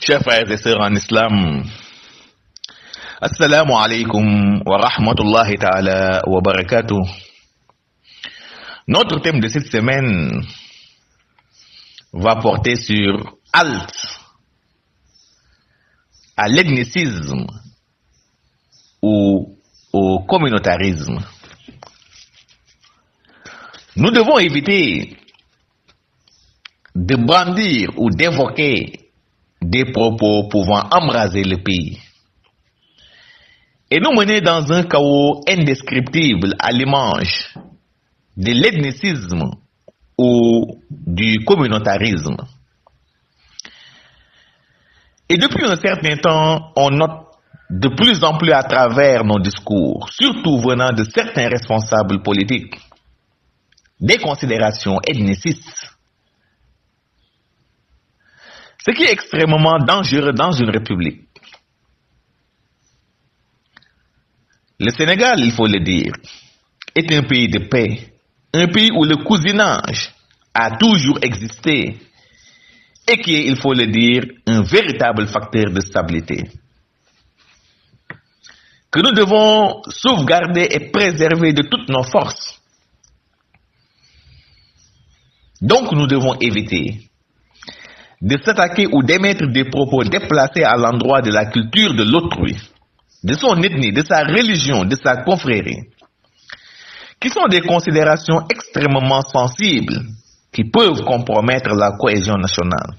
Chers frères et sœurs en islam, Assalamu alaikum wa rahmatullahi ta'ala wa barakatuh. Notre thème de cette semaine va porter sur halte à l'ethnicisme ou au communautarisme. Nous devons éviter de brandir ou d'évoquer des propos pouvant embraser le pays et nous mener dans un chaos indescriptible à l'image de l'ethnicisme ou du communautarisme. Et depuis un certain temps, on note de plus en plus à travers nos discours, surtout venant de certains responsables politiques, des considérations ethnicistes. Ce qui est extrêmement dangereux dans une république. Le Sénégal, il faut le dire, est un pays de paix, un pays où le cousinage a toujours existé et qui est, il faut le dire, un véritable facteur de stabilité, que nous devons sauvegarder et préserver de toutes nos forces. Donc nous devons éviter de s'attaquer ou d'émettre des propos déplacés à l'endroit de la culture de l'autrui, de son ethnie, de sa religion, de sa confrérie, qui sont des considérations extrêmement sensibles qui peuvent compromettre la cohésion nationale.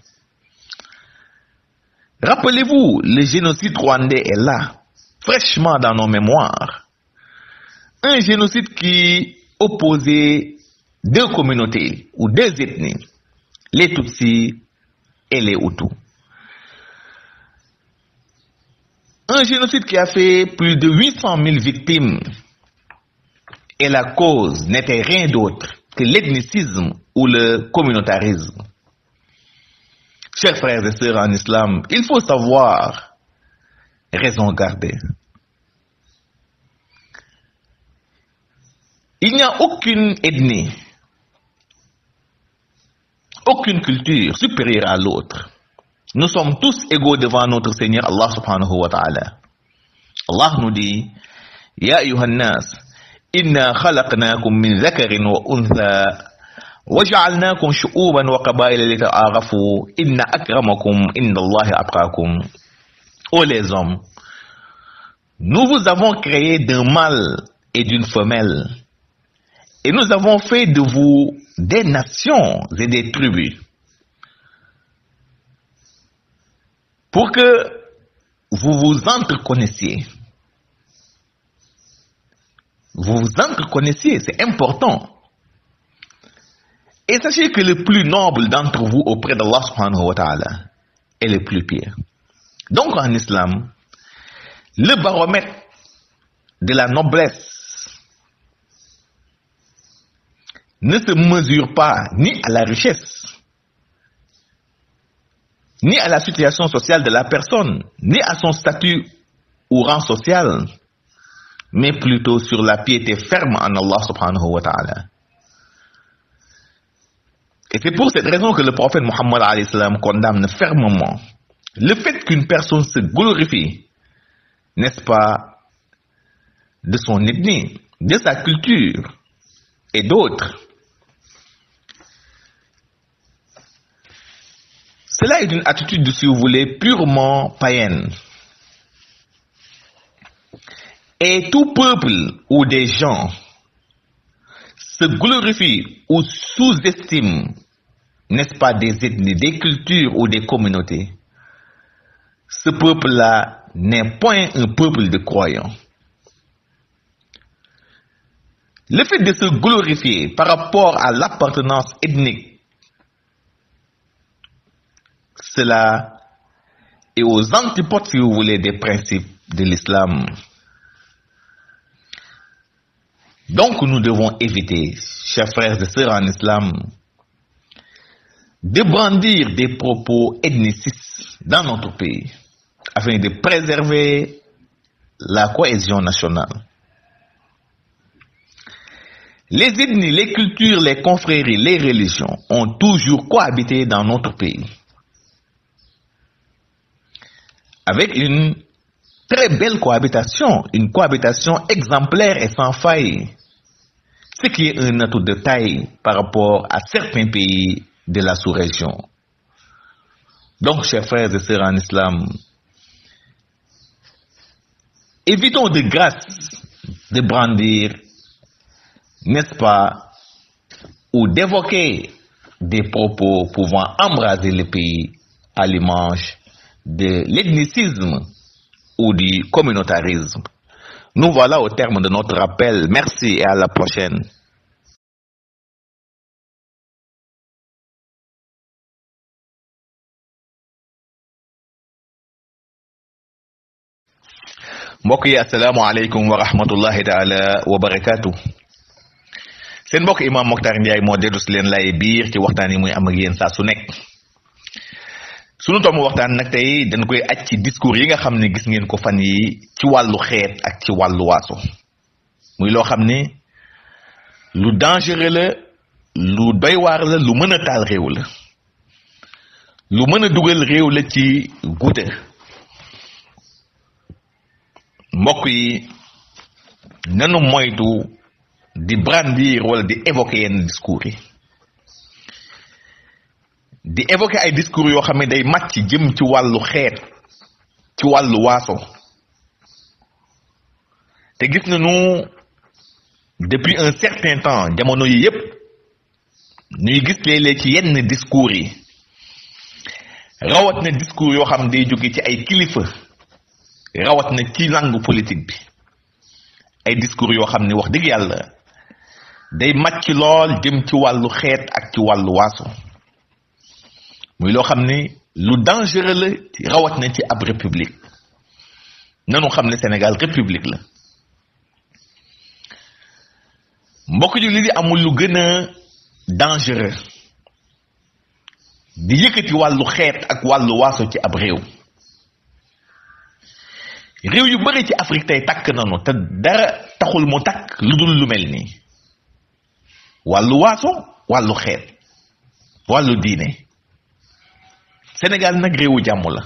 Rappelez-vous, le génocide rwandais est là, fraîchement dans nos mémoires. Un génocide qui opposait deux communautés ou deux ethnies, les Tutsis et les Hutus. Un génocide qui a fait plus de 800 000 victimes et la cause n'était rien d'autre que l'ethnicisme ou le communautarisme. Chers frères et sœurs en islam, il faut savoir raison garder. Il n'y a aucune ethnie, aucune culture supérieure à l'autre. Nous sommes tous égaux devant notre Seigneur Allah subhanahu wa ta'ala. Allah nous dit, Ya ayyuhan nas, inna khalaqnakum min dhakarin wa untha, wa ja'alnakum shu'uban wa qabaila lita'arafu, inna akramakum indallahi atqakum. Ô les hommes, nous vous avons créé d'un mâle et d'une femelle, et nous avons fait de vous des nations et des tribus, pour que vous vous entreconnaissiez. Vous vous entreconnaissiez, c'est important. Et sachez que le plus noble d'entre vous auprès d'Allah subhanahu wa ta'ala est le plus pire. Donc en islam, le baromètre de la noblesse ne se mesure pas ni à la richesse, ni à la situation sociale de la personne, ni à son statut ou rang social, mais plutôt sur la piété ferme en Allah subhanahu wa ta'ala. Et c'est pour cette raison que le prophète Muhammad alayhi salam condamne fermement le fait qu'une personne se glorifie, n'est-ce pas, de son ethnie, de sa culture et d'autres. Cela est une attitude, si vous voulez, purement païenne. Et tout peuple ou des gens se glorifient ou sous-estiment, n'est-ce pas, des ethnies, des cultures ou des communautés, ce peuple-là n'est point un peuple de croyants. Le fait de se glorifier par rapport à l'appartenance ethnique, cela est aux antipodes, si vous voulez, des principes de l'islam. Donc nous devons éviter, chers frères et sœurs en islam, de brandir des propos ethnicistes dans notre pays, afin de préserver la cohésion nationale. Les ethnies, les cultures, les confréries, les religions ont toujours cohabité dans notre pays. avec une très belle cohabitation, une cohabitation exemplaire et sans faille, ce qui est un atout de taille par rapport à certains pays de la sous-région. Donc, chers frères et sœurs en islam, évitons de grâce de brandir, n'est-ce pas, ou d'évoquer des propos pouvant embraser le pays à l'image de l'ethnicisme ou du communautarisme. Nous voilà au terme de notre appel. Merci et à la prochaine. mbokk yi asalaamaaleykum wa rahmatullahi taala wa barakaatu. seen mbokk imam Mokhtar Ndiaye moo dellu si leen lay biir ci waxtaan yi muy am ak yéen saa su nekk. sunu tomb waxtaan nag tey dañ koy aj ci discours yi nga xam ne gis ngeen ko fan yi ci wàllu xeet ak ci wàllu waaso muy loo xam ne lu dangereux la, lu doy waar la, lu mën a taal réew la, lu mën a dugal réew la ci guute. mbokk yi nanu moytu di brandir wala di évoquer yenn discours yi, di évoquer ay discours yoo xam ne day màcc jëm ci wàllu xeet, ci wàllu waaso. te gis nañu depuis un certain temps jamono yi yépp ñuy gis léeg-léeg ci yenn discours yi, rawat na discours yoo xam ne day jóge ci ay kilifa, rawat na ci langue politique bi, ay discours yoo xam ne wax dëgg yàlla day màcc lool jëm ci wàllu xeet ak ci wàllu waaso. muy loo xam ne lu dangereux la, rawat na ci ab république. nanu xam ne Sénégal république la. mbokk ju li amul lu gën a dangereux di yëkkati wàllu xeet ak wàllu waaso ci ab réew. réew yu bari ci Afrique tey takk nanu te dara taxul mu takk lu dul lu mel nii. wàllu waaso, wàllu xeet, wàllu diine. Sénégal nag réewu jàmm la.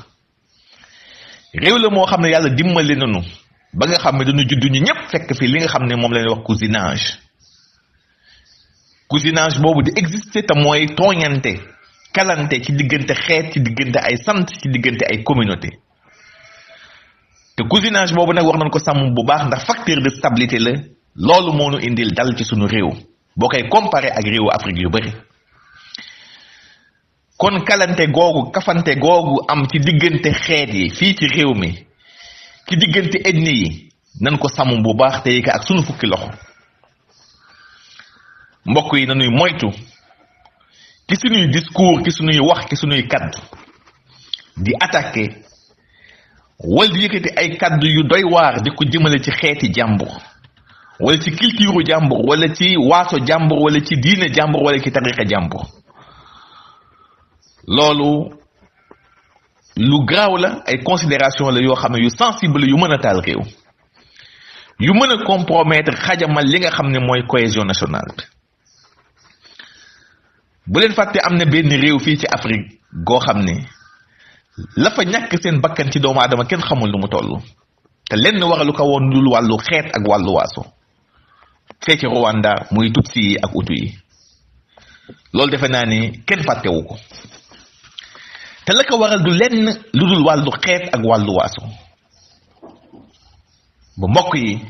réew la moo xam ne yàlla dimbali nanu ba nga xam ne dañu judd ñu ñëpp fekk fi li nga xam ne moom la ñuy wax cousinage. cousinage boobu di exister te mooy tooñante, kalante ci diggante xeet, ci diggante ay sant, ci diggante ay communauté. te cousinage boobu nag war nañ ko sàmm bu baax ndax facteur de stabilité la. loolu moo nu indil dal ci sunu réew boo koy comparé ak réewu Afrique yu bari. kon kalante googu, kafante googu am ci diggante xeet yi fii ci réew mi, ci diggante ethnie yi, nan ko sàmm bu baax te ak sunu fukki loxo. mbokk yi nanuy moytu ci sunuy discours, ci sunuy wax, ci sunuy kaddu di attaquer wala di yëkkati ay kaddu yu doy waar di ko jëmale ci xeeti jàmbur, wala ci culture jàmbur, wala ci waaso jàmbur, wala ci diine jàmbur, wala ci tarixa jàmbur. loolu lu graaw la, ay considération la yoo xam ne yu sensible, yu mën a taal réew, yu mën a compromettre, xajamal li nga xam ne mooy cohésion nationale bi. bu leen fàtte am na benn réew fii ci Afrique goo xam ne la fa ñàkk seen bakkan ci doomu aadama kenn xamul lu mu toll, te lenn waralu ko woon dul wàllu xeet ak wàllu waaso. fee ci Rwanda muy Tutsi yi ak Hutu yi. loolu defe naa ni kenn fàttewu ko, te la ko waral du lenn lu dul wàllu xeet ak wàllu waaso. ba mbokk yi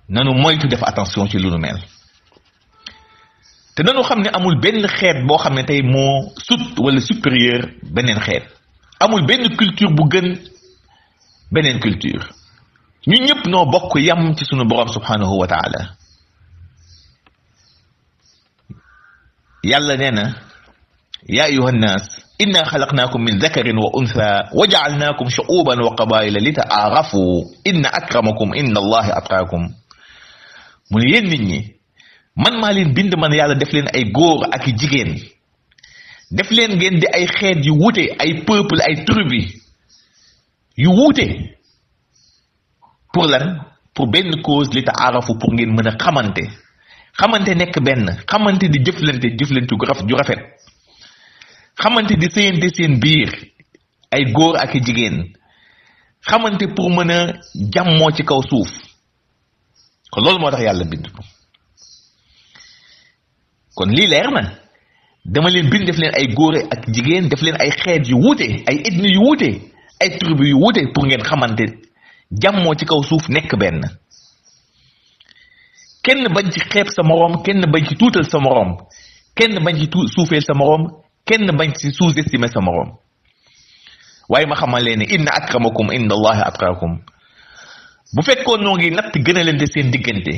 nanu moytu def attention ci lu nu mel, te nanu xam ne amul benn xeet boo xam ne tey moo sut wala supérieur beneen xeet. amul benn culture bu gën beneen culture. ñu ñëpp noo bokk yam ci sunu borom subhanahu wa taala. yàlla nee na yaa ayuha nnaas inna xalaqnaakum min dakarin wa untha wa jaalnaakum shu'uban wa qabaila li ta'aarafu inna akramakum inda allahi atqaakum. mu ne yéen nit ñi, man maa leen bind, man yàlla def leen ay góor ak i jigéen, def leen ngeen di ay xeet yu wuute, ay peuple, ay tribu yu wuute. pour lan? pour benn cause, li ta'aarafu, pour ngeen mën a xamante nekk benn, xamante di jëflante ju rafet, xamante di sëyante seen biir, ay góor ak jigéen xamante pour mën a jàmmoo ci kaw suuf kon loolu moo tax yàlla bind kon lii leer na dama leen bind def leen ay góor ak jigéen def leen ay xeet yu wuute ay ethnie yu wuute ay tribu yu wuute pour ngeen xamante jàmmoo ci kaw suuf nekk benn kenn bañ ci xeeb sa moroom kenn bañ ci tuutal sa moroom kenn bañ ci suufeel sa moroom kenn bañ ci sous-estimer sa moroom waaye ma xamal leen ne inna akramakum inda allahi atqakum bu fekkoon noo ngi natt gënalante seen diggante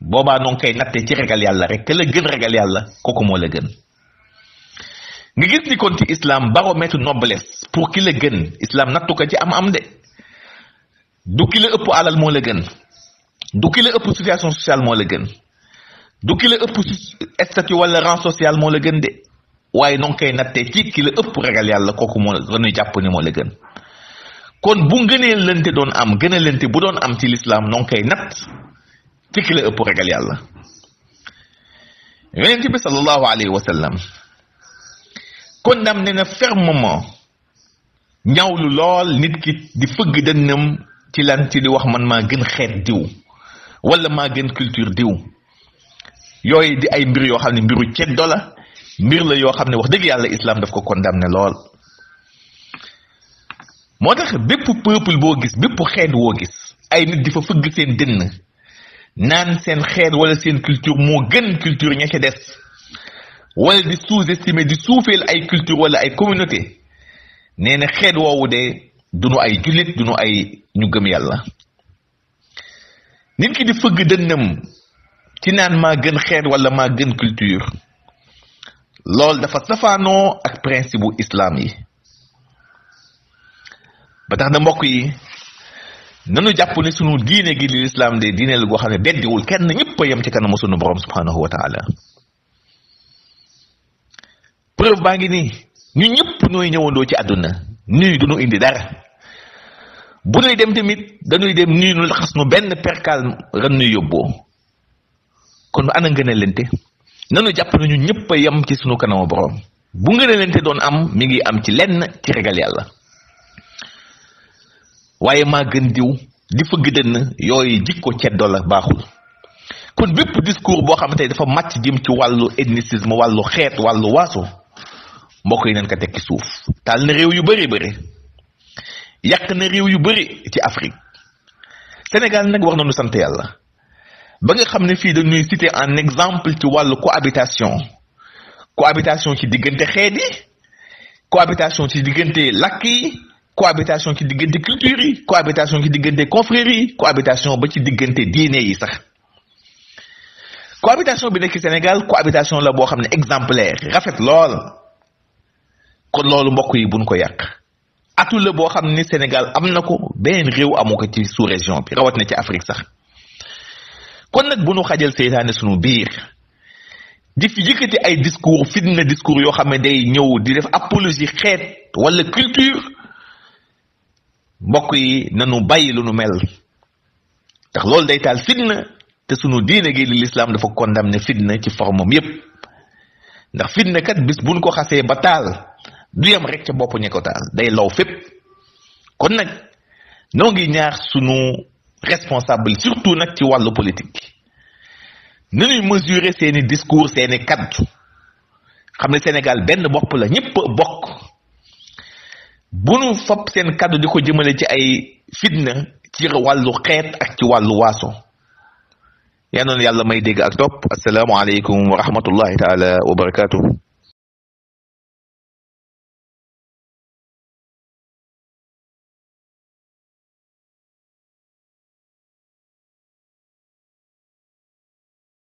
boobaa noo ngi koy natte ci ragal yàlla rek te la gën ragal yàlla kooku moo la gën nga gis ni kon ci islam baromètre noblesse pour ki la gën islam nattu ko ci am de du ki la ëpp alal moo la gën du ki la ëpp situation sociale moo la gën du ki la ëpp statut wala rang social moo la gën de waaye noo ngi koy nattee ci ki la ëpp ragal yàlla kooku moo la jàpp ni moo la gën kon bu ngënee lente doon am gën a lente bu doon am ci l'islam noo ngi koy natt ci ki la ëpp ragal yàlla yonent bi sallallahu alayhi wa sallam condamné na fermement ñaawlu lool nit ki di fëgg dënnam ci lan ci di wax man maa gën xeet diw wala maa gën culture diw yooyu di ay mbir yoo xam ne mbiru ceddo la mbir la yoo xam ne wax dëgg yàlla islam daf ko condamné lool moo tax bépp peuple boo gis bépp xeet woo gis ay nit di fa fëgg seen dënn naan seen xeet wala seen culture moo gën culture ña ca des wala di sous-estimer di suufeel ay culture wala ay communauté nee na xeet woowu de duñu ay jullit duñu ay ñu gëm yàlla nit ki di fëgg dënnam ci naan maa gën xeet wala maa gën culture loolu dafa safaanoo ak principe bu islam yi ba tax na mbokk yi nanu jàpp ne sunu diine gi li l'islam de diine la goo xam ne beddiwul kenn ñëpp a yem ci kanamu sunu borom subhanahu wa taala preuve baa ngi nii ñu ñëpp ñooy ñëwandoo ci àdduna nuy duñu indi dara bu nuy dem tamit dañuy dem nuy nu laxas nu benn perkal ran nuy yóbboo kon ana ngën a lente nanu jàpp ne ñu ñëpp a yem ci sunu kanamu borom bu ngën a lente doon am mi ngi am ci lenn ci ragal yàlla waaye maa gën diw di fëgg dënn yooyu jikko ceddo la baaxul kon bépp discours boo xamante ne dafa màcc jëm ci wàllu ethnicisme wàllu xeet wàllu waaso mbokk yi nañ ko tekki suuf taal na réew yu bëri bëri yàq na réew yu bëri ci Afrique Sénégal nag war nañu sant yàlla ba nga xam ne fii dañuy citer en exemple ci wàllu cohabitation ci diggante xeet yi cohabitation ci diggante làkk yi cohabitation ci diggante culture yi cohabitation ci diggante confrérie yi cohabitation ba ci diggante diine yi sax cohabitation bi nekk ci Sénégal cohabitation la boo xam ne exemplaire rafet lool kon loolu mbokk yi buñ ko yàq atu la boo xam ne Sénégal am na ko beneen réew amu ko ci sous région bi rawat na ci Afrique sax kon nag bu nu xajal seytaane sunu biir di fi yëkkati ay discours fitna discours yoo xam ne day ñëw di def apologie xeet wala culture mbokk yi nanu bàyyi lu nu mel tax loolu day taal fitna te sunu diine gi li l'islam dafa condamné fitna ci formam yépp ndax fitna kat bis buñ ko xasee ba taal du yem rek ca bopp ñe ko taal day law fépp kon nag noo ngi ñaar sunu responsable surtout nag ci wàllu politique nañuy mesurer seeni discours seeni kaddu xam ne Sénégal benn bopp la ñëpp bokk bu nu fab seen kaddu di ko jëmale ci ay fitna ci wàllu xeet ak ci wàllu waaso yaa noonu yàlla may dégg ak topp assalaamu aleykum wa rahmatullahi taala wa barakatuh